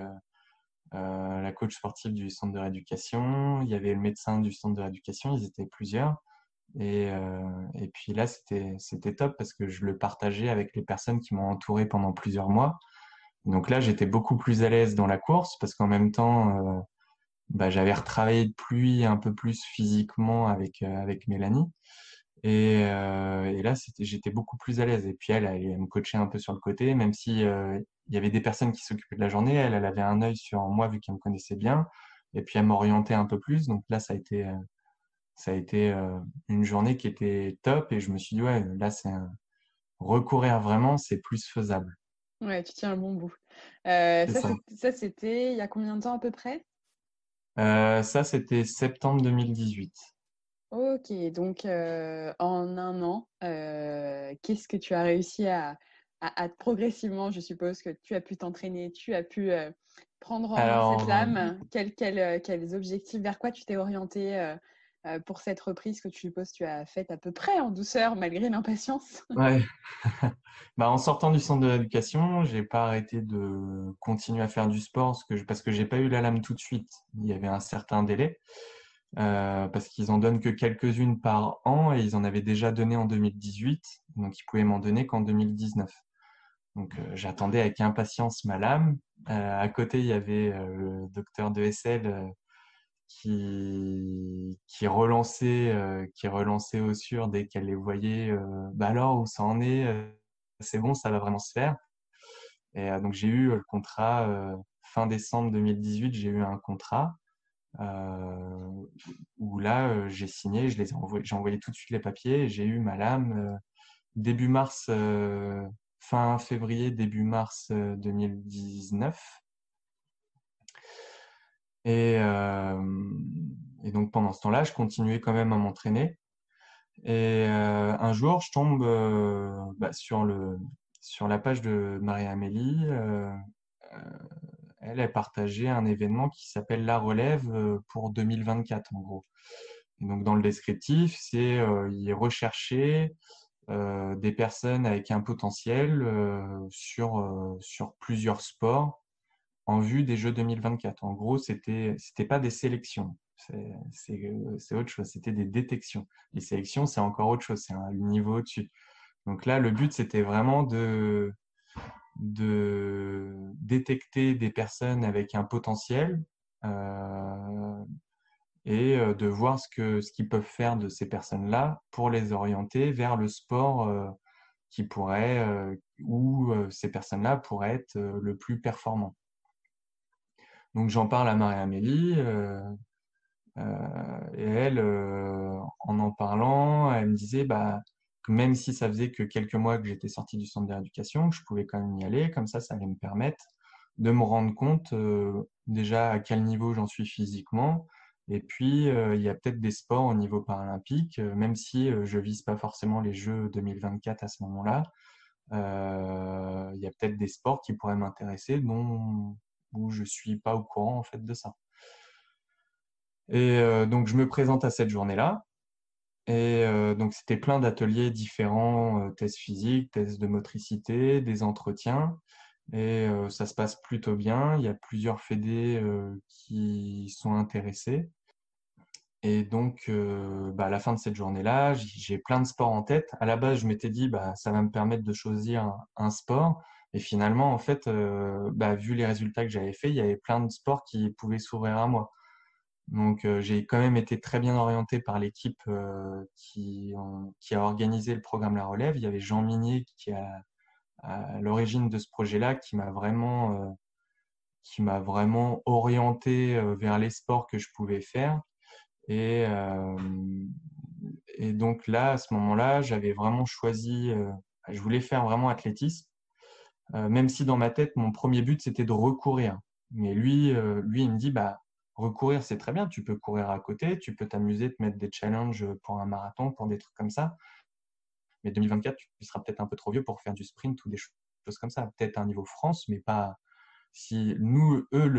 la coach sportive du centre de rééducation. Il y avait le médecin du centre de rééducation. Ils étaient plusieurs. Et puis là, c'était top parce que je le partageais avec les personnes qui m'ont entouré pendant plusieurs mois. Donc là, j'étais beaucoup plus à l'aise dans la course parce qu'en même temps, j'avais retravaillé depuis un peu plus physiquement avec Mélanie. Et là, j'étais beaucoup plus à l'aise. Et puis elle me coachait un peu sur le côté, même si il y avait des personnes qui s'occupaient de la journée. Elle avait un œil sur moi vu qu'elle me connaissait bien. Et puis elle m'orientait un peu plus. Donc là, ça a été une journée qui était top. Et je me suis dit, ouais, là, recourir vraiment, c'est plus faisable. Ouais, tu tiens un bon bout. C'est ça. Ça, c'était il y a combien de temps à peu près? Ça, c'était septembre 2018. Ok, donc en un an, qu'est-ce que tu as réussi à progressivement, je suppose que tu as pu t'entraîner, tu as pu prendre en main cette Alors, lame. Quels objectifs, vers quoi tu t'es orienté pour cette reprise que tu supposes tu as faite à peu près en douceur malgré l'impatience? ouais. En sortant du centre de l'éducation, j'ai pas arrêté de continuer à faire du sport parce que j'ai pas eu la lame tout de suite. Il y avait un certain délai parce qu'ils en donnent que quelques-unes par an et ils en avaient déjà donné en 2018, donc ils pouvaient m'en donner qu'en 2019. Donc j'attendais avec impatience ma lame. À côté, il y avait le docteur de SL qui relançait au sûr dès qu'elle les voyait. Alors où ça en est, c'est bon, ça va vraiment se faire. Et donc j'ai eu le contrat fin décembre 2018, j'ai eu un contrat euh, où là j'ai signé, j'ai envoyé tout de suite les papiers, et j'ai eu ma lame début mars, fin février, début mars 2019. Et, euh, et donc pendant ce temps-là, je continuais quand même à m'entraîner. Et un jour, je tombe sur la page de Marie-Amélie. Elle partageait un événement qui s'appelle La Relève pour 2024, en gros. Et donc, dans le descriptif, il recherchait des personnes avec un potentiel sur plusieurs sports en vue des Jeux 2024. En gros, c'était pas des sélections. C'est autre chose. C'était des détections. Les sélections, c'est encore autre chose. C'est un niveau au-dessus. Donc là, le but, c'était vraiment de détecter des personnes avec un potentiel et de voir ce qu'ils peuvent faire de ces personnes-là pour les orienter vers le sport où ces personnes-là pourraient être le plus performants. Donc j'en parle à Marie-Amélie et elle, en parlant, elle me disait que même si ça faisait que quelques mois que j'étais sorti du centre de rééducation, que je pouvais quand même y aller, comme ça allait me permettre de me rendre compte déjà à quel niveau j'en suis physiquement. Et puis, il y a peut-être des sports au niveau paralympique, même si je vise pas forcément les Jeux 2024 à ce moment-là. Il y a peut-être des sports qui pourraient m'intéresser où je suis pas au courant en fait de ça. Et donc je me présente à cette journée-là Et donc, c'était plein d'ateliers différents, tests physiques, tests de motricité, des entretiens. Et ça se passe plutôt bien. Il y a plusieurs fédés qui sont intéressés. Et donc, à la fin de cette journée-là, j'ai plein de sports en tête. À la base, je m'étais dit, ça va me permettre de choisir un sport. Et finalement, en fait, vu les résultats que j'avais faits, il y avait plein de sports qui pouvaient s'ouvrir à moi. Donc, j'ai quand même été très bien orienté par l'équipe qui a organisé le programme La Relève. Il y avait Jean Minier qui est à l'origine de ce projet-là, qui m'a vraiment orienté vers les sports que je pouvais faire. Et, euh, et donc là, à ce moment-là, j'avais vraiment choisi, je voulais faire vraiment athlétisme, même si dans ma tête, mon premier but, c'était de recourir. Mais lui, il me dit, recourir, c'est très bien, tu peux courir à côté, tu peux t'amuser, te mettre des challenges pour un marathon, pour des trucs comme ça. Mais 2024, tu seras peut-être un peu trop vieux pour faire du sprint ou des choses comme ça. Peut-être un niveau France, mais pas. Si nous, eux,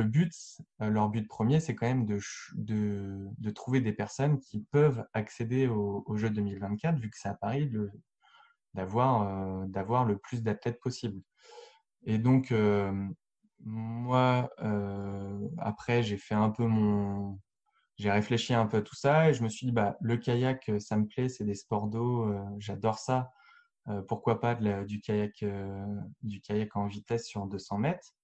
leur but premier, c'est quand même de trouver des personnes qui peuvent accéder aux Jeux 2024, vu que c'est à Paris, d'avoir le plus d'athlètes possible. Et donc, moi, après, j'ai réfléchi un peu à tout ça et je me suis dit, le kayak, ça me plaît, c'est des sports d'eau, j'adore ça. Pourquoi pas du kayak en vitesse sur 200 mètres.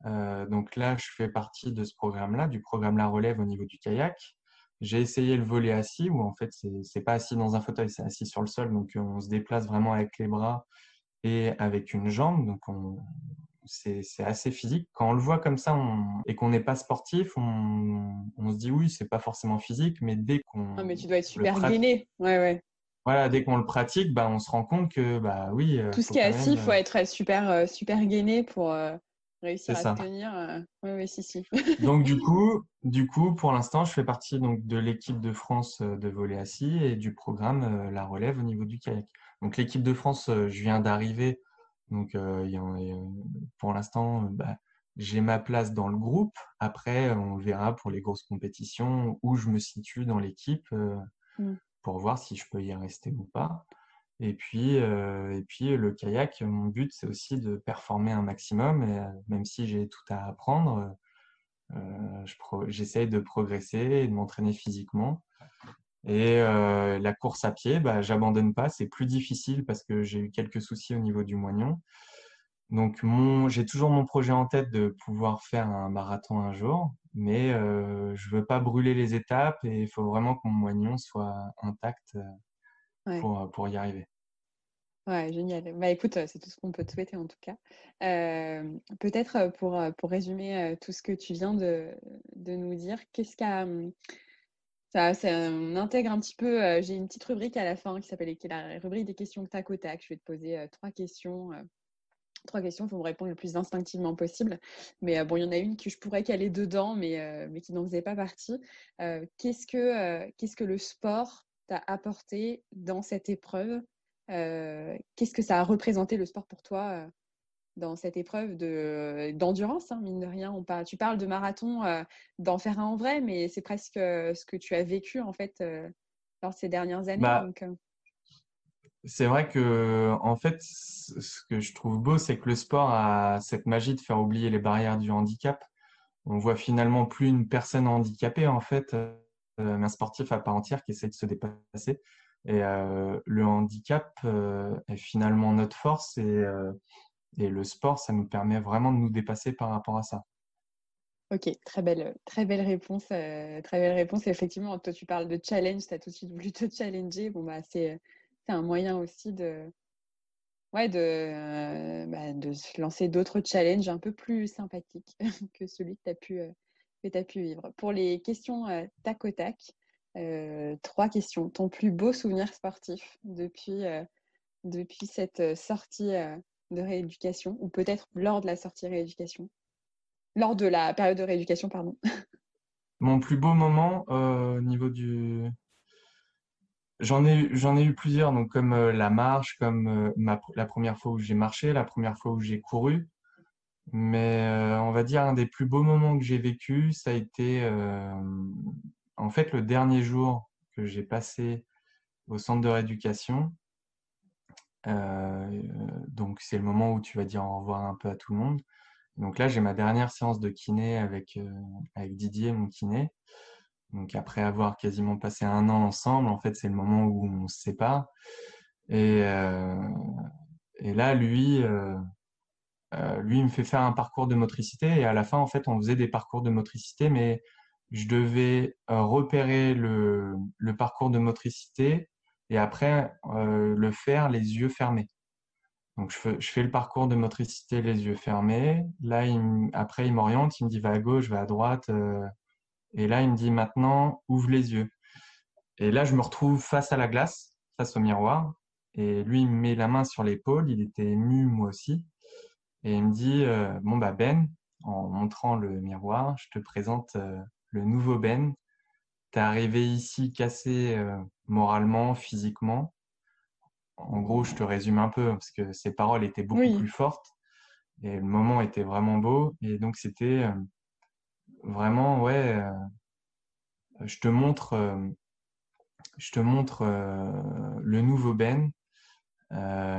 Donc là, je fais partie de ce programme-là, du programme La Relève au niveau du kayak. J'ai essayé le volet assis, où en fait, c'est pas assis dans un fauteuil, c'est assis sur le sol. Donc, on se déplace vraiment avec les bras et avec une jambe. Donc, c'est assez physique. Quand on le voit comme ça et qu'on n'est pas sportif, on se dit oui, c'est pas forcément physique, mais dès qu'on Ah, mais tu dois être le super pratique, gainé. Ouais, ouais. voilà, dès qu'on le pratique, on se rend compte que oui, Tout ce faut qui est quand assis, il même. faut être super gainé pour C'est réussir à ça. tenir. Oui, oui, si, si. Donc du coup, pour l'instant, je fais partie donc de l'équipe de France de volley assis et du programme La Relève au niveau du kayak. Donc l'équipe de France, je viens d'arriver, donc pour l'instant, j'ai ma place dans le groupe. Après, on verra pour les grosses compétitions où je me situe dans l'équipe Mm. pour voir si je peux y rester ou pas. Et puis le kayak, mon but, c'est aussi de performer un maximum, et, même si j'ai tout à apprendre. J'essaye de progresser et de m'entraîner physiquement. Et la course à pied, j'abandonne pas. C'est plus difficile parce que j'ai eu quelques soucis au niveau du moignon. Donc, j'ai toujours mon projet en tête de pouvoir faire un marathon un jour, mais je veux pas brûler les étapes et il faut vraiment que mon moignon soit intact Ouais. pour y arriver. Ouais, génial. Bah écoute, c'est tout ce qu'on peut te souhaiter en tout cas. Peut-être pour résumer tout ce que tu viens de nous dire, qu'est-ce on intègre un petit peu, j'ai une petite rubrique à la fin qui est la rubrique des questions tac au tac. Je vais te poser trois questions. Trois questions, il faut me répondre le plus instinctivement possible. Mais bon, il y en a une que je pourrais caler dedans, mais qui n'en faisait pas partie. Qu'est-ce que le sport t'a apporté dans cette épreuve? Qu'est-ce que ça a représenté le sport pour toi dans cette épreuve d'endurance, hein, mine de rien. Tu parles de marathon, d'en faire un en vrai, mais c'est presque ce que tu as vécu en fait lors de ces dernières années. Bah, Donc, c'est vrai que, en fait, ce que je trouve beau, c'est que le sport a cette magie de faire oublier les barrières du handicap. On voit finalement plus une personne handicapée, en fait, mais un sportif à part entière qui essaie de se dépasser. Et le handicap est finalement notre force et le sport, ça nous permet vraiment de nous dépasser par rapport à ça. ok, très belle réponse. Très belle réponse. Et effectivement, toi, tu parles de challenge, tu as tout de suite voulu te challenger. Bon, c'est un moyen aussi de se lancer d'autres challenges un peu plus sympathiques que celui que tu as pu vivre. Pour les questions tac au tac, trois questions. Ton plus beau souvenir sportif depuis cette sortie de rééducation, ou peut-être lors de la sortie rééducation, lors de la période de rééducation, pardon. Mon plus beau moment au niveau du... J'en ai eu plusieurs, donc comme la marche, comme la première fois où j'ai marché, la première fois où j'ai couru. Mais on va dire un des plus beaux moments que j'ai vécu, ça a été en fait le dernier jour que j'ai passé au centre de rééducation. Donc, c'est le moment où tu vas dire au revoir un peu à tout le monde. Donc là, j'ai ma dernière séance de kiné avec Didier, mon kiné. Donc après avoir quasiment passé un an ensemble, en fait, c'est le moment où on se sépare. Et, euh, et là, lui, il me fait faire un parcours de motricité. Et à la fin, en fait, on faisait des parcours de motricité, mais je devais repérer le parcours de motricité et après le faire les yeux fermés. Donc, je fais le parcours de motricité les yeux fermés. Là, après, il m'oriente, il me dit va à gauche, va à droite. Et là, il me dit maintenant, ouvre les yeux. Et là, je me retrouve face à la glace, face au miroir. Et lui, il me met la main sur l'épaule. Il était ému, moi aussi. Et il me dit bon, bah, Ben, en montrant le miroir, je te présente le nouveau Ben. T'es arrivé ici cassé moralement, physiquement. En gros, je te résume un peu parce que ses paroles étaient beaucoup Oui. plus fortes. Et le moment était vraiment beau. Et donc, c'était vraiment, ouais, je te montre, le nouveau Ben.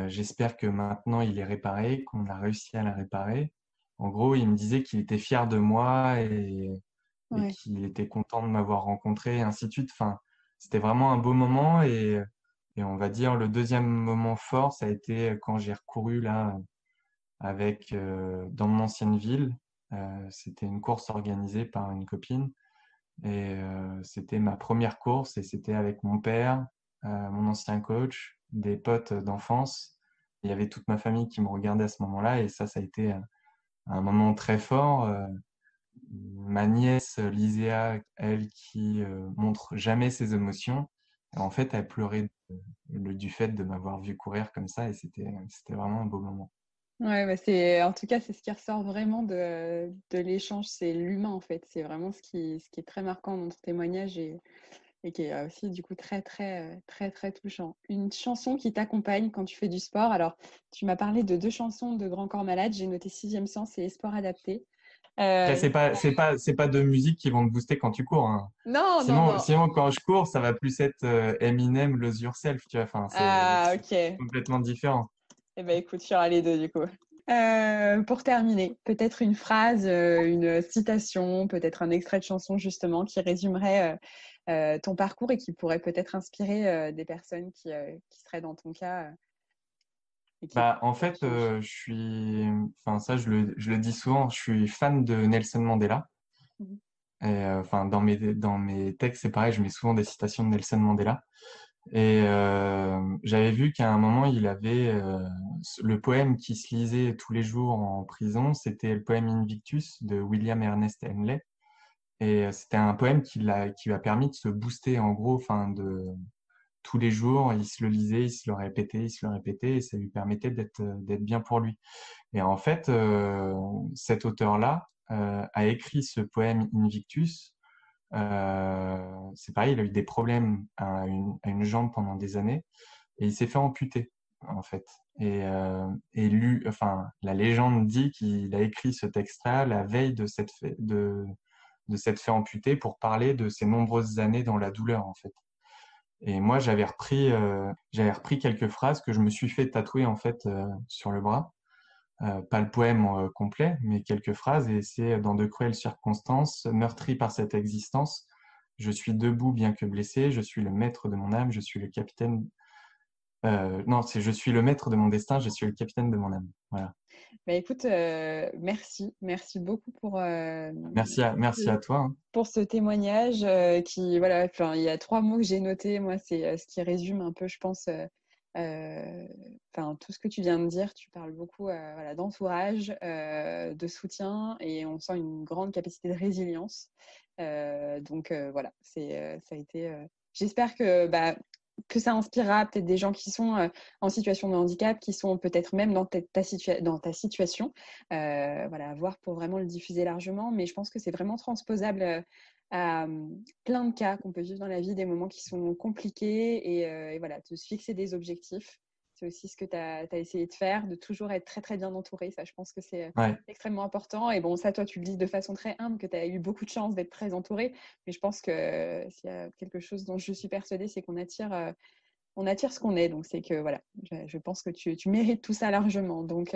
J'espère que maintenant, il est réparé, qu'on a réussi à le réparer. En gros, il me disait qu'il était fier de moi et Ouais. qu'il était content de m'avoir rencontré, et ainsi de suite. Enfin, c'était vraiment un beau moment. Et on va dire, le deuxième moment fort, ça a été quand j'ai recouru là dans mon ancienne ville. C'était une course organisée par une copine et c'était ma première course et c'était avec mon père, mon ancien coach, des potes d'enfance. Il y avait toute ma famille qui me regardait à ce moment-là et ça a été un moment très fort. Ma nièce Liséa, elle qui montre jamais ses émotions, en fait, elle pleurait du fait de m'avoir vu courir comme ça et c'était vraiment un beau moment. Ouais, bah en tout cas, c'est ce qui ressort vraiment de l'échange, c'est l'humain en fait. C'est vraiment ce qui est très marquant dans ton témoignage et qui est aussi du coup très touchant. Une chanson qui t'accompagne quand tu fais du sport. Alors, tu m'as parlé de deux chansons de Grand Corps Malade. J'ai noté Sixième Sens et Sport Adapté. Après, Euh, c'est pas de musique qui vont te booster quand tu cours, hein. non. Sinon, quand je cours, ça va plus être Eminem, Lose Yourself, tu vois. Enfin, Ah, c'est ok. complètement différent. Eh ben écoute, il y aura les deux du coup. Pour terminer, peut-être une phrase, une citation, peut-être un extrait de chanson justement qui résumerait ton parcours et qui pourrait peut-être inspirer des personnes qui seraient dans ton cas et qui Bah, en écouteraient fait, enfin, ça, je le dis souvent, je suis fan de Nelson Mandela. Mhm. Et, enfin, dans mes textes, c'est pareil, je mets souvent des citations de Nelson Mandela. Et j'avais vu qu'à un moment, il avait le poème qui se lisait tous les jours en prison, c'était le poème Invictus de William Ernest Henley. Et c'était un poème qui lui a permis de se booster en gros, enfin tous les jours, il se le lisait, il se le répétait, il se le répétait, et ça lui permettait d'être bien pour lui. Et en fait, cet auteur-là a écrit ce poème Invictus. C'est pareil, il a eu des problèmes à une jambe pendant des années et il s'est fait amputer en fait. Enfin, la légende dit qu'il a écrit ce texte-là la veille de s'être fait amputer pour parler de ses nombreuses années dans la douleur en fait. Et moi, j'avais repris quelques phrases que je me suis fait tatouer en fait sur le bras. Pas le poème complet, mais quelques phrases. Et c'est dans de cruelles circonstances, meurtri par cette existence, je suis debout bien que blessé, je suis le maître de mon âme, je suis le capitaine. Non, c'est je suis le maître de mon destin, je suis le capitaine de mon âme. Voilà. Bah, écoute, merci beaucoup Merci à toi, hein. pour ce témoignage qui, voilà, enfin, il y a trois mots que j'ai notés. Moi, c'est ce qui résume un peu, je pense, enfin, tout ce que tu viens de dire. Tu parles beaucoup voilà, d'entourage, de soutien et on sent une grande capacité de résilience. Donc, voilà, ça a été. J'espère que ça inspirera peut-être des gens qui sont en situation de handicap, qui sont peut-être même dans dans ta situation. Voilà, à voir pour vraiment le diffuser largement. Mais je pense que c'est vraiment transposable à plein de cas qu'on peut vivre dans la vie, des moments qui sont compliqués et voilà, de se fixer des objectifs. C'est aussi ce que tu as essayé de faire, de toujours être très, très bien entouré. Ça, je pense que c'est Ouais, extrêmement important. Et bon, ça, toi, tu le dis de façon très humble, que tu as eu beaucoup de chance d'être très entouré. Mais je pense que s'il y a quelque chose dont je suis persuadée, c'est qu'on attire on attire ce qu'on est. Donc, c'est que voilà, je pense que tu mérites tout ça largement. Donc,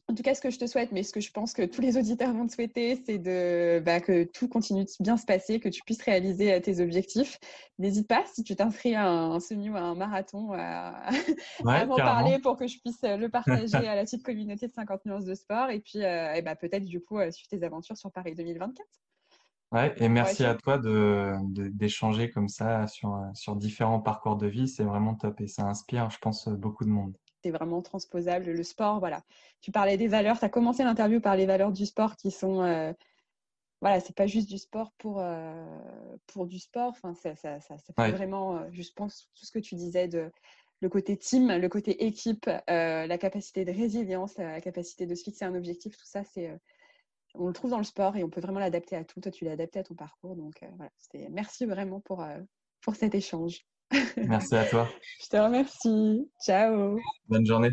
en tout cas, ce que je te souhaite, mais ce que je pense que tous les auditeurs vont te souhaiter, c'est que tout continue de bien se passer, que tu puisses réaliser tes objectifs. N'hésite pas, si tu t'inscris à un semi ou à un marathon, à Ouais, m'en carrément. parler pour que je puisse le partager à la petite communauté de 50 nuances de sport. Et puis, peut-être du coup, suivre tes aventures sur Paris 2024. Ouais, et Ça pourrait être merci à chouette. toi d'échanger comme ça sur différents parcours de vie. C'est vraiment top et ça inspire, je pense, beaucoup de monde. C'est vraiment transposable. Le sport, voilà. Tu parlais des valeurs. Tu as commencé l'interview par les valeurs du sport qui sont voilà, c'est pas juste du sport pour du sport. Enfin, ça fait Ouais, vraiment, je pense, tout ce que tu disais de le côté team, le côté équipe, la capacité de résilience, la capacité de se fixer un objectif, tout ça, on le trouve dans le sport et on peut vraiment l'adapter à tout. Toi, tu l'as adapté à ton parcours. Donc, voilà, merci vraiment pour cet échange. merci à toi. Je te remercie. Ciao. Bonne journée.